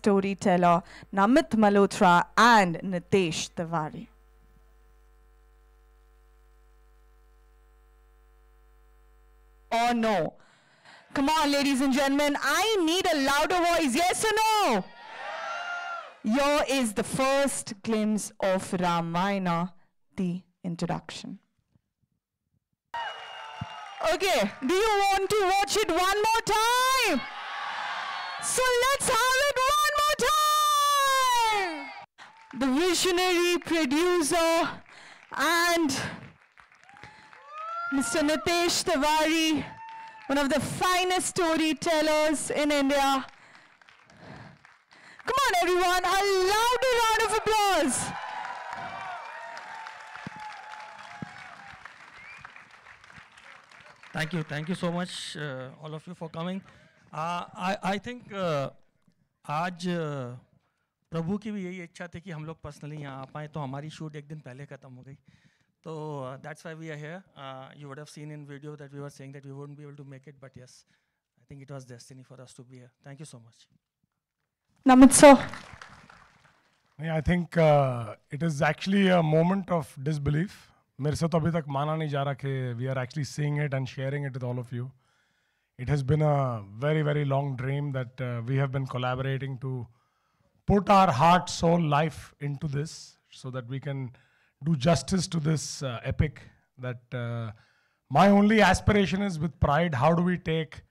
storyteller Namit Malhotra and Nitesh Tiwari. Or no? Come on, ladies and gentlemen, I need a louder voice. Yes or no? Here is the first glimpse of Ramayana, the introduction. Okay, do you want to watch it one more time? So let's have it one more time! The visionary producer and Mr. Nitesh Tiwari, one of the finest storytellers in India. Come on everyone, a louder round of applause. Thank you so much, all of you, for coming. I think आज प्रभु की भी यही इच्छा थी कि हम लोग personally यहाँ आ पाएँ, तो हमारी शूट एक दिन पहले ख़त्म हो गई. So that's why we are here. You would have seen in video that we were saying that we wouldn't be able to make it, but yes, I think it was destiny for us to be here. Thank you so much. Namit sir. Yeah, I think it is actually a moment of disbelief. मेरे से तो अभी तक माना नहीं जा रहा कि we are actually seeing it and sharing it with all of you. It has been a very, very long dream that we have been collaborating to put our heart, soul, life into this so that we can do justice to this epic. That my only aspiration is, with pride, how do we take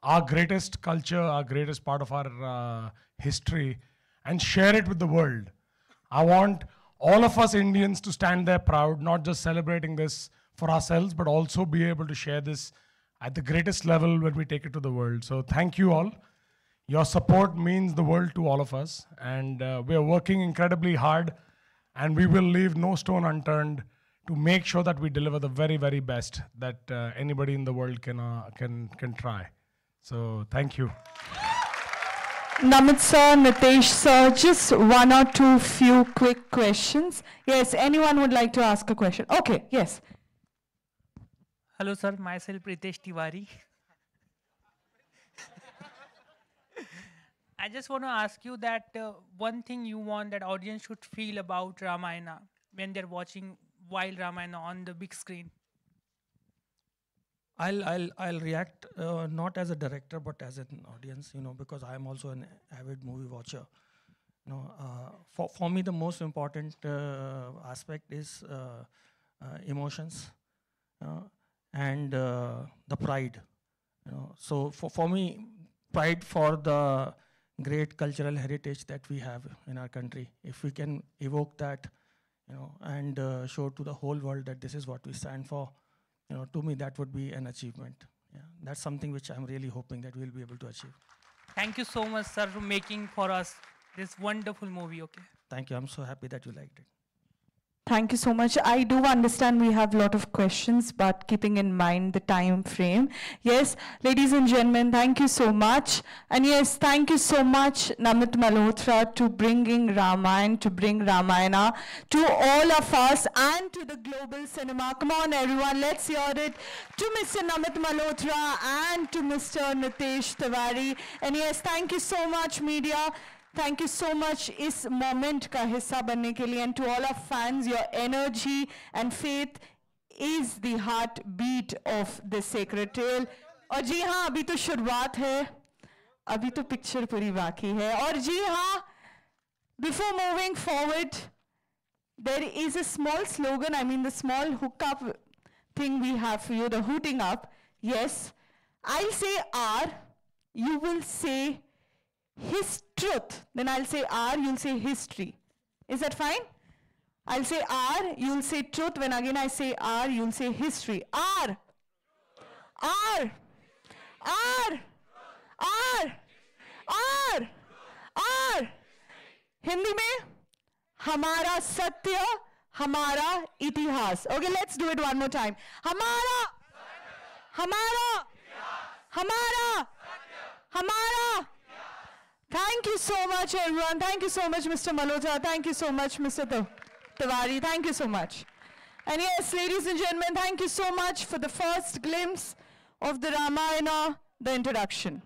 our greatest culture, our greatest part of our history, and share it with the world. I want all of us Indians to stand there proud, not just celebrating this for ourselves, but also be able to share this at the greatest level when we take it to the world. So thank you all. Your support means the world to all of us, and we are working incredibly hard, and we will leave no stone unturned to make sure that we deliver the very, very best that anybody in the world can try. So thank you. Namit sir, Nitesh sir, just one or two few quick questions. Yes, anyone would like to ask a question? Okay, yes. Hello sir, myself Pritesh Tiwari. I just want to ask you that one thing you want that audience should feel about Ramayana when they're watching Wild Ramayana on the big screen. I'll react not as a director but as an audience, because I am also an avid movie watcher. For me the most important aspect is emotions and the pride. So for me, pride for the great cultural heritage that we have in our country. If we can evoke that, and show to the whole world that this is what we stand for, to me that would be an achievement. Yeah, that's something which I'm really hoping that we'll be able to achieve. Thank you so much, sir, for making for us this wonderful movie. Okay. Thank you. I'm so happy that you liked it. Thank you so much. I do understand we have a lot of questions, but keeping in mind the time frame. Yes, ladies and gentlemen, thank you so much. And yes, thank you so much, Namit Malhotra, to bringing Ramayana, to bring Ramayana to all of us and to the global cinema. Come on, everyone, let's hear it to Mr. Namit Malhotra and to Mr. Nitesh Tiwari. And yes, thank you so much, media. Thank you so much इस moment का हिस्सा बनने के लिए, and to all our fans, your energy and faith is the heartbeat of this sacred tale. और जी हाँ, अभी तो शुरुआत है, अभी तो picture पूरी बाकी है. और जी हाँ, before moving forward, there is a small slogan, the small hookup thing we have for you, the hooting up. Yes, I'll say R, you will say his truth, then I'll say R, you'll say history. Is that fine? I'll say R, you'll say truth. When again I say R, you'll say history. R, R, R, R, R, R. Hindi में हमारा सत्य, हमारा इतिहास. Okay, let's do it one more time. हमारा, हमारा, हमारा, हमारा. Thank you so much, everyone. Thank you so much, Mr. Malhotra. Thank you so much, Mr. Tiwari. Thank you so much. And yes, ladies and gentlemen, thank you so much for the first glimpse of the Ramayana, the introduction.